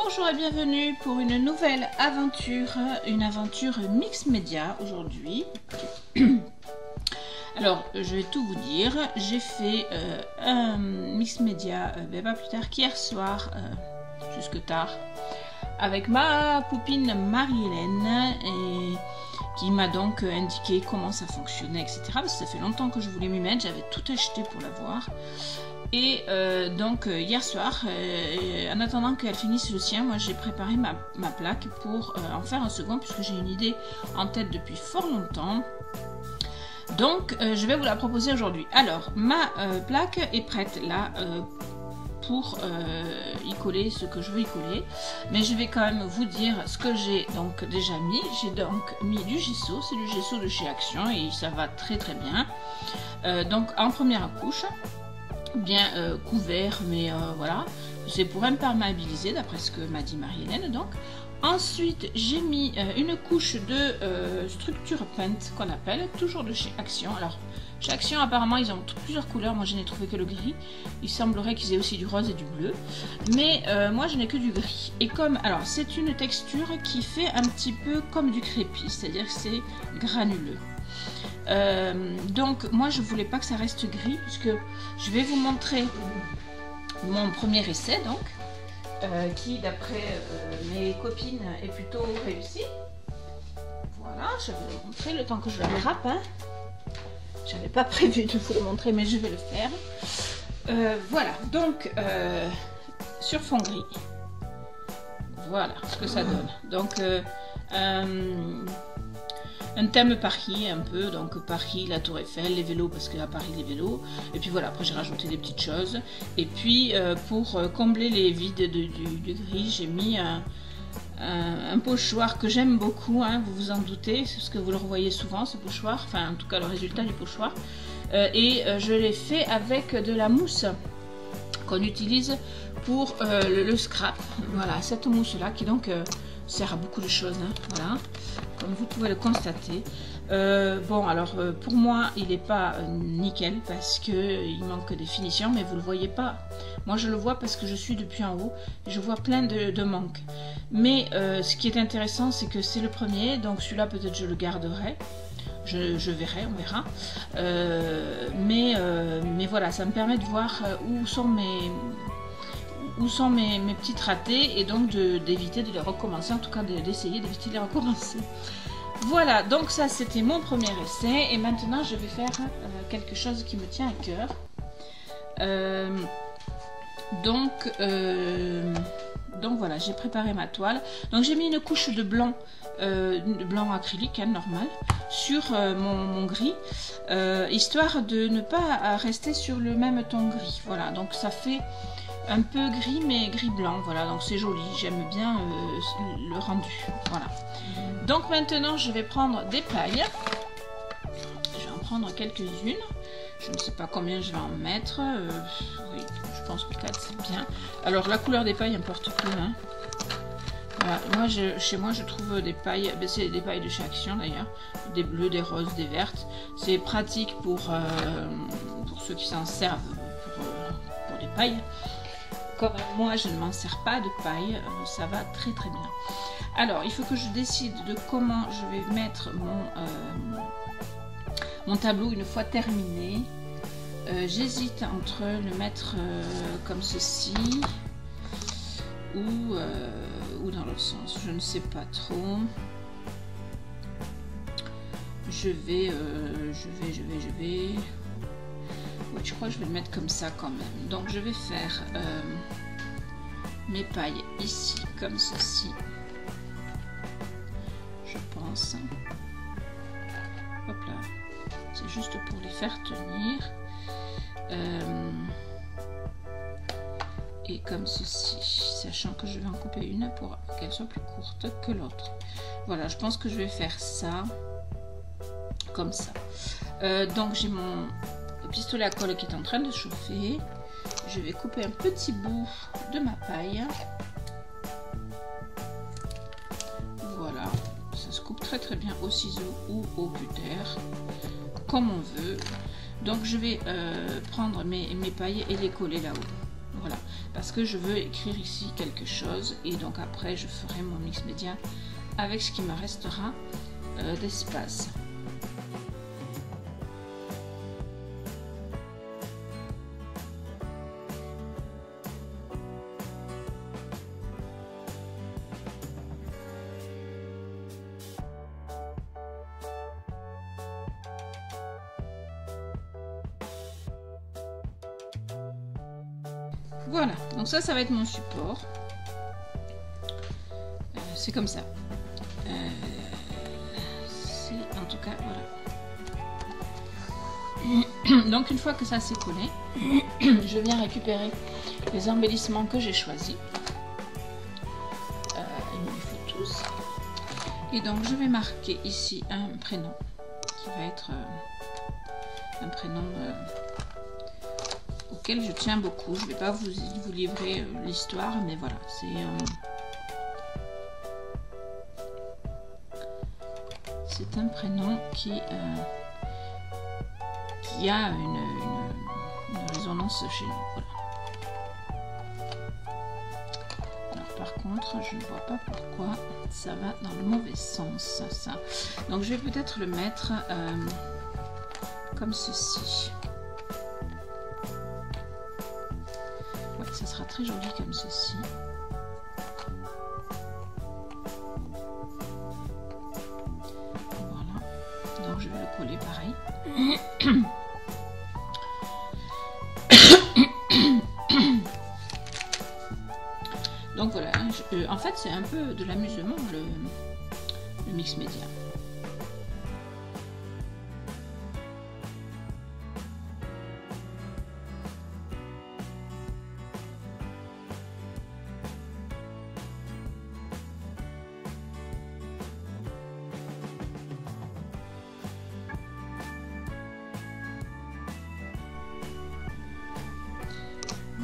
Bonjour et bienvenue pour une nouvelle aventure, une aventure mix média aujourd'hui. Alors, je vais tout vous dire. J'ai fait un mix média pas plus tard qu'hier soir, jusque tard, avec ma poupine Marie-Hélène, et qui m'a donc indiqué comment ça fonctionnait, etc. Parce que ça fait longtemps que je voulais m'y mettre, j'avais tout acheté pour la voir. Et donc hier soir, en attendant qu'elle finisse le sien, moi j'ai préparé ma plaque pour en faire un second, puisque j'ai une idée en tête depuis fort longtemps. Donc je vais vous la proposer aujourd'hui. Alors ma plaque est prête là pour y coller ce que je veux y coller, mais je vais quand même vous dire ce que j'ai donc déjà mis. J'ai donc mis du gesso, c'est du gesso de chez Action et ça va très très bien. Donc en première couche, bien couvert, mais voilà, c'est pour imperméabiliser d'après ce que m'a dit Marie-Hélène. Donc ensuite j'ai mis une couche de structure peinte qu'on appelle, toujours de chez Action. Alors chez Action apparemment ils ont plusieurs couleurs, moi je n'ai trouvé que le gris, il semblerait qu'ils aient aussi du rose et du bleu, mais moi je n'ai que du gris. Et comme, alors c'est une texture qui fait un petit peu comme du crépi, c'est-à-dire que c'est granuleux. Donc moi je voulais pas que ça reste gris, puisque je vais vous montrer mon premier essai, donc qui d'après mes copines est plutôt réussi. Voilà, je vais le montrer le temps que je le râpe, hein. J'avais pas prévu de vous le montrer, mais je vais le faire. Voilà, donc sur fond gris, voilà ce que ça donne. Donc un thème Paris un peu, donc Paris, la Tour Eiffel, les vélos, parce qu'à Paris les vélos, et puis voilà, après j'ai rajouté des petites choses, et puis pour combler les vides du gris, j'ai mis un pochoir que j'aime beaucoup, hein, vous vous en doutez, parce que vous le revoyez souvent ce pochoir, enfin en tout cas le résultat du pochoir, et je l'ai fait avec de la mousse qu'on utilise pour le scrap. Voilà, cette mousse là qui donc sert à beaucoup de choses, hein, voilà, comme vous pouvez le constater. Bon, alors pour moi il n'est pas nickel parce qu'il manque des finitions, mais vous le voyez pas. Moi je le vois parce que je suis depuis en haut et je vois plein de manques. Mais ce qui est intéressant, c'est que c'est le premier, donc celui-là peut-être je le garderai. Je verrai, on verra. Mais voilà, ça me permet de voir où sont mes petites ratés, et donc d'éviter de les recommencer, en tout cas d'essayer d'éviter de les recommencer. Voilà, donc ça c'était mon premier essai, et maintenant je vais faire quelque chose qui me tient à cœur. Donc voilà, j'ai préparé ma toile. Donc j'ai mis une couche de blanc acrylique, hein, normal, sur mon gris, histoire de ne pas rester sur le même ton gris. Voilà, donc ça fait un peu gris, mais gris blanc. Voilà, donc c'est joli, j'aime bien le rendu. Voilà. Donc maintenant je vais prendre des pailles. Je vais en prendre quelques-unes. Je ne sais pas combien je vais en mettre. Oui, je pense que 4 c'est bien. Alors la couleur des pailles importe peu, hein. Voilà. Moi, chez moi je trouve des pailles, c'est des pailles de chez Action d'ailleurs, des bleus, des roses, des vertes. C'est pratique pour ceux qui s'en servent pour des pailles. Comme moi je ne m'en sers pas de paille, ça va très très bien. Alors il faut que je décide de comment je vais mettre mon tableau une fois terminé. J'hésite entre le mettre comme ceci ou dans l'autre sens, je ne sais pas trop. Je vais oui, je crois que je vais le mettre comme ça quand même. Donc je vais faire mes pailles ici comme ceci, je pense. Hop là, c'est juste pour les faire tenir. Et comme ceci, sachant que je vais en couper une pour qu'elle soit plus courte que l'autre. Voilà, je pense que je vais faire ça comme ça. Donc j'ai mon pistolet à colle qui est en train de chauffer. Je vais couper un petit bout de ma paille. Voilà, ça se coupe très très bien au ciseau ou au cutter, comme on veut. Donc je vais prendre mes pailles et les coller là-haut. Voilà, parce que je veux écrire ici quelque chose et donc après je ferai mon mix média avec ce qui me restera d'espace. Voilà, donc ça va être mon support. C'est comme ça. En tout cas, voilà. Donc une fois que ça s'est collé, je viens récupérer les embellissements que j'ai choisis. Il me les faut tous. Et donc je vais marquer ici un prénom qui va être un prénom auquel je tiens beaucoup. Je ne vais pas vous livrer l'histoire, mais voilà, c'est un prénom qui a une résonance chez nous. Voilà. Alors par contre, je ne vois pas pourquoi ça va dans le mauvais sens, ça. Donc je vais peut-être le mettre comme ceci. Ouais, ça sera très joli comme ceci. Donc je vais le coller pareil. Donc voilà, en fait c'est un peu de l'amusement le mix média.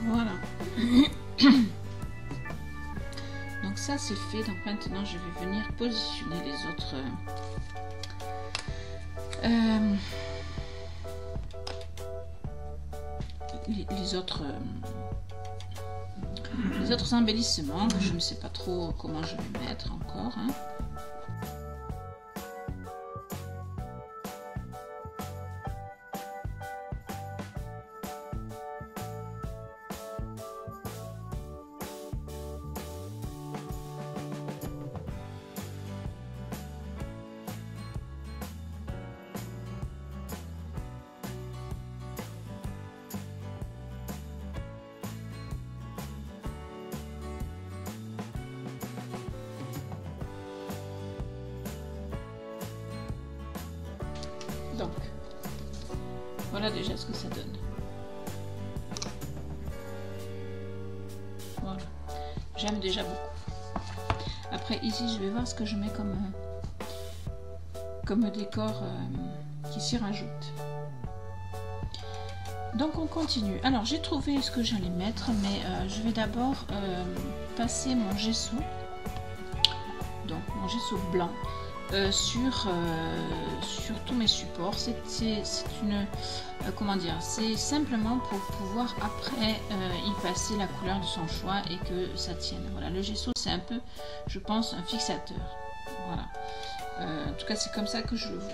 Voilà. Donc ça c'est fait. Donc maintenant je vais venir positionner les autres les autres embellissements que je ne sais pas trop comment je vais mettre encore. Hein. Donc, voilà déjà ce que ça donne. Voilà, j'aime déjà beaucoup. Après ici, je vais voir ce que je mets comme décor qui s'y rajoute. Donc on continue. Alors j'ai trouvé ce que j'allais mettre, mais je vais d'abord passer mon gesso, donc mon gesso blanc. Sur tous mes supports. C'est une comment dire, c'est simplement pour pouvoir après y passer la couleur de son choix et que ça tienne. Voilà, le gesso c'est un peu, je pense, un fixateur. Voilà, en tout cas c'est comme ça que je le vois.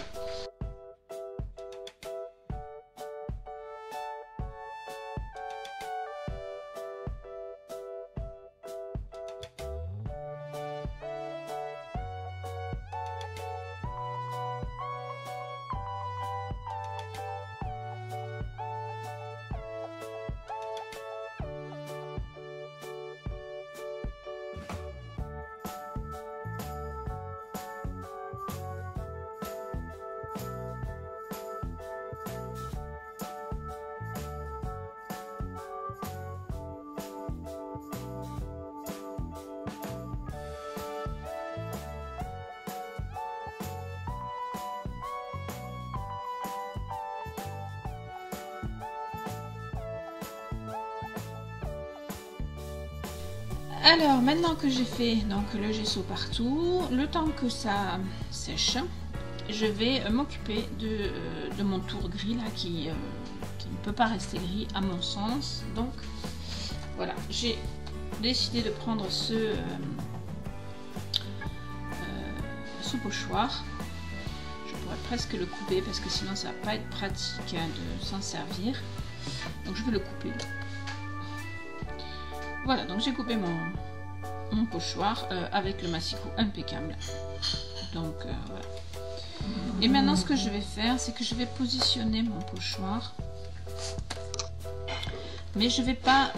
Alors maintenant que j'ai fait donc le gesso partout, le temps que ça sèche, je vais m'occuper de mon tour gris là qui ne peut pas rester gris à mon sens. Donc voilà, j'ai décidé de prendre ce pochoir. Je pourrais presque le couper parce que sinon ça va pas être pratique hein, de s'en servir. Donc je vais le couper. Voilà, donc j'ai coupé mon pochoir avec le massicot impeccable. Donc voilà. Et maintenant ce que je vais faire, c'est que je vais positionner mon pochoir. Mais je vais pas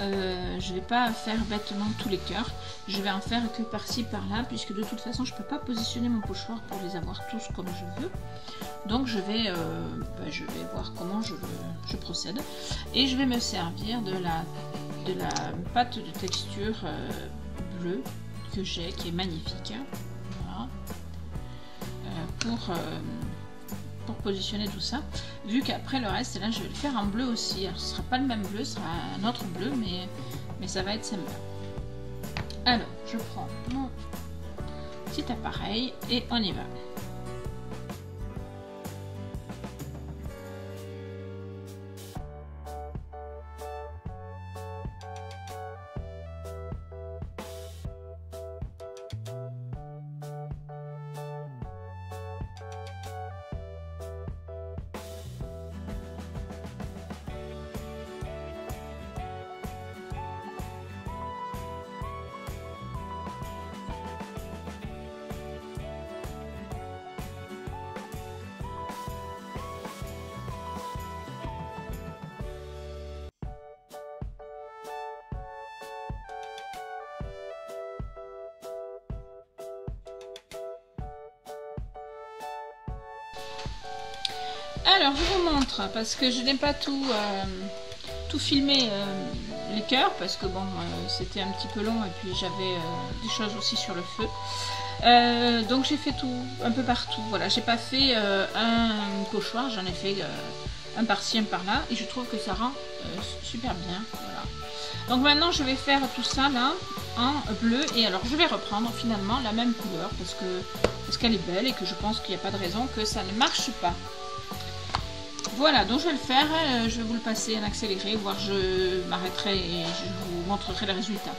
faire bêtement tous les cœurs. Je vais en faire que par-ci par-là, puisque de toute façon je peux pas positionner mon pochoir pour les avoir tous comme je veux. Donc je vais voir comment je procède. Et je vais me servir de la pâte de texture bleue que j'ai, qui est magnifique. Voilà. Pour positionner tout ça, vu qu'après le reste, là je vais le faire en bleu aussi. Alors, ce sera pas le même bleu, ce sera un autre bleu, mais ça va être sympa. Alors, je prends mon petit appareil et on y va. Alors je vous montre parce que je n'ai pas tout filmé les cœurs parce que bon c'était un petit peu long et puis j'avais des choses aussi sur le feu. Donc j'ai fait tout un peu partout. Voilà, j'ai pas fait un pochoir, j'en ai fait un par-ci, un par-là et je trouve que ça rend super bien. Voilà. Donc maintenant je vais faire tout ça là en bleu et alors je vais reprendre finalement la même couleur parce qu'elle est belle et que je pense qu'il n'y a pas de raison que ça ne marche pas. Voilà, donc je vais le faire, je vais vous le passer en accéléré, voire je m'arrêterai et je vous montrerai le résultat.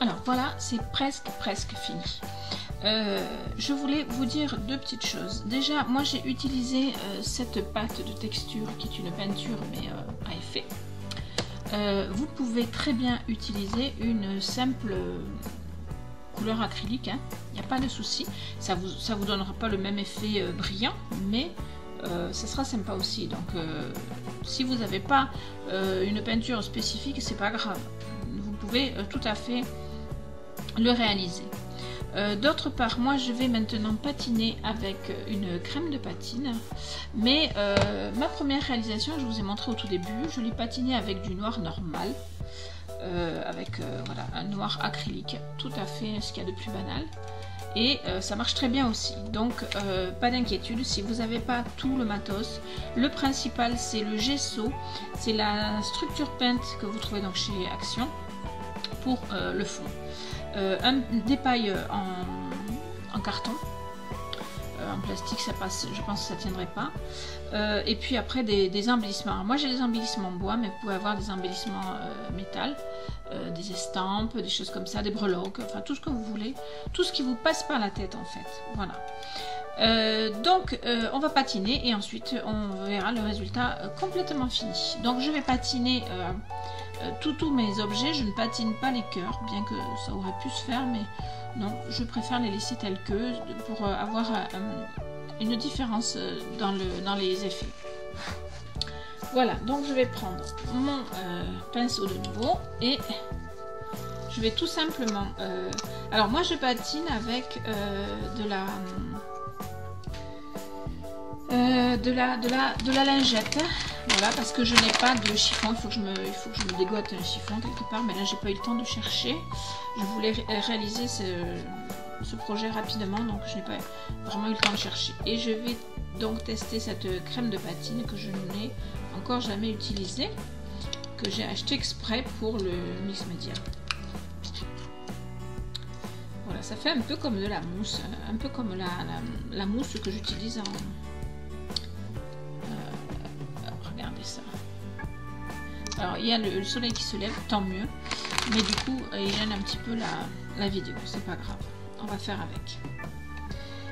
Alors voilà, c'est presque fini. Je voulais vous dire deux petites choses. Déjà, moi j'ai utilisé cette pâte de texture qui est une peinture mais à effet. Vous pouvez très bien utiliser une simple couleur acrylique, hein. Il n'y a pas de souci. Ça vous donnera pas le même effet brillant, mais ça sera sympa aussi. Donc si vous n'avez pas une peinture spécifique, c'est pas grave. Vous pouvez tout à fait le réaliser. D'autre part, moi je vais maintenant patiner avec une crème de patine, mais ma première réalisation, je vous ai montré au tout début, je l'ai patinée avec du noir normal, avec voilà, un noir acrylique, tout à fait ce qu'il y a de plus banal, et ça marche très bien aussi. Donc pas d'inquiétude si vous n'avez pas tout le matos. Le principal c'est le gesso, c'est la structure peinte que vous trouvez donc chez Action pour le fond. Des pailles en carton, en plastique ça passe, je pense que ça tiendrait pas, et puis après des embellissements. Alors moi j'ai des embellissements en bois, mais vous pouvez avoir des embellissements métal, des estampes, des choses comme ça, des breloques, enfin tout ce que vous voulez, tout ce qui vous passe par la tête en fait. Voilà. Donc on va patiner et ensuite on verra le résultat complètement fini. Donc je vais patiner tous mes objets, je ne patine pas les cœurs, bien que ça aurait pu se faire, mais non, je préfère les laisser tels que pour avoir une différence dans les effets. Voilà, donc je vais prendre mon pinceau de nouveau et je vais tout simplement... alors moi je patine avec de la lingette, voilà, parce que je n'ai pas de chiffon, il faut que je me dégote un chiffon quelque part, mais là j'ai pas eu le temps de chercher. Je voulais réaliser ce projet rapidement, donc je n'ai pas vraiment eu le temps de chercher. Et je vais donc tester cette crème de patine que je n'ai encore jamais utilisée, que j'ai acheté exprès pour le mix média. Voilà, ça fait un peu comme de la mousse, un peu comme la mousse que j'utilise en... regardez ça. Alors il y a le soleil qui se lève, tant mieux, mais du coup il gêne un petit peu la vidéo, c'est pas grave, on va faire avec.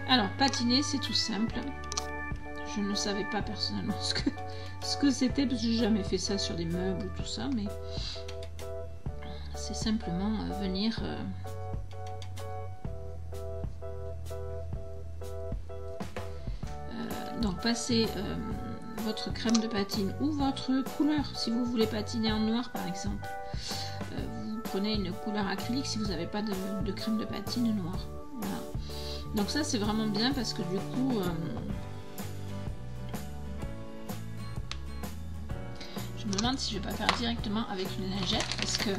Alors patiner c'est tout simple, je ne savais pas personnellement ce que c'était parce que j'ai jamais fait ça sur des meubles ou tout ça, mais c'est simplement venir donc passer votre crème de patine ou votre couleur. Si vous voulez patiner en noir par exemple, vous prenez une couleur acrylique si vous n'avez pas de crème de patine noire. Voilà. Donc ça c'est vraiment bien parce que du coup je me demande si je vais pas faire directement avec une lingette parce que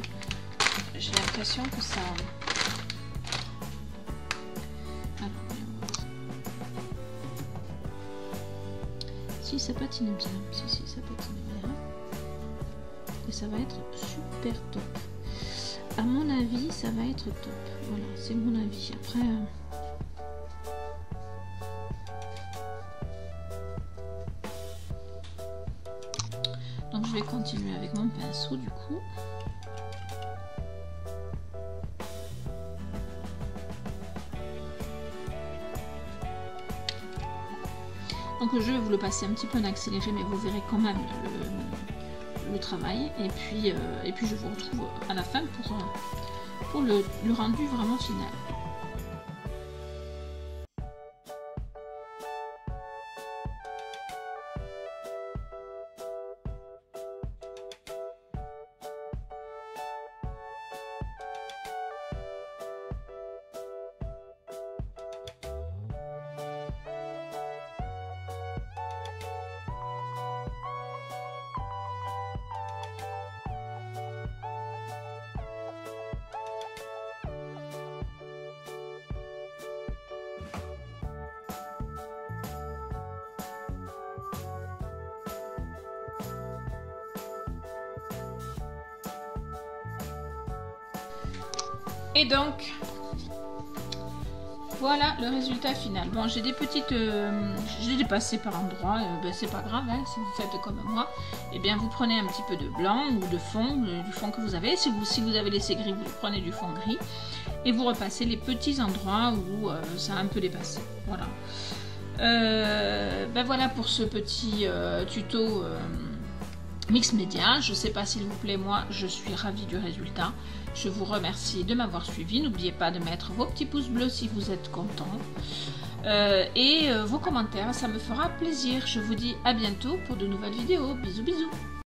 j'ai l'impression que ça... Si ça patine bien, si ça patine bien, et ça va être super top. À mon avis, ça va être top. Voilà, c'est mon avis. Après, donc je vais continuer avec mon pinceau du coup. Donc je vais vous le passer un petit peu en accéléré, mais vous verrez quand même le travail. Et puis je vous retrouve à la fin pour le rendu vraiment final. Et donc, voilà le résultat final. Bon, j'ai des petites... j'ai dépassé par endroits, ben, c'est pas grave, hein, si vous faites comme moi. Eh bien, vous prenez un petit peu de blanc ou de fond, du fond que vous avez. Si vous avez laissé gris, vous prenez du fond gris. Et vous repassez les petits endroits où ça a un peu dépassé. Voilà. Ben voilà pour ce petit tuto... mix média. Je ne sais pas s'il vous plaît, moi je suis ravie du résultat. Je vous remercie de m'avoir suivi. N'oubliez pas de mettre vos petits pouces bleus si vous êtes content. Et vos commentaires, ça me fera plaisir. Je vous dis à bientôt pour de nouvelles vidéos. Bisous bisous.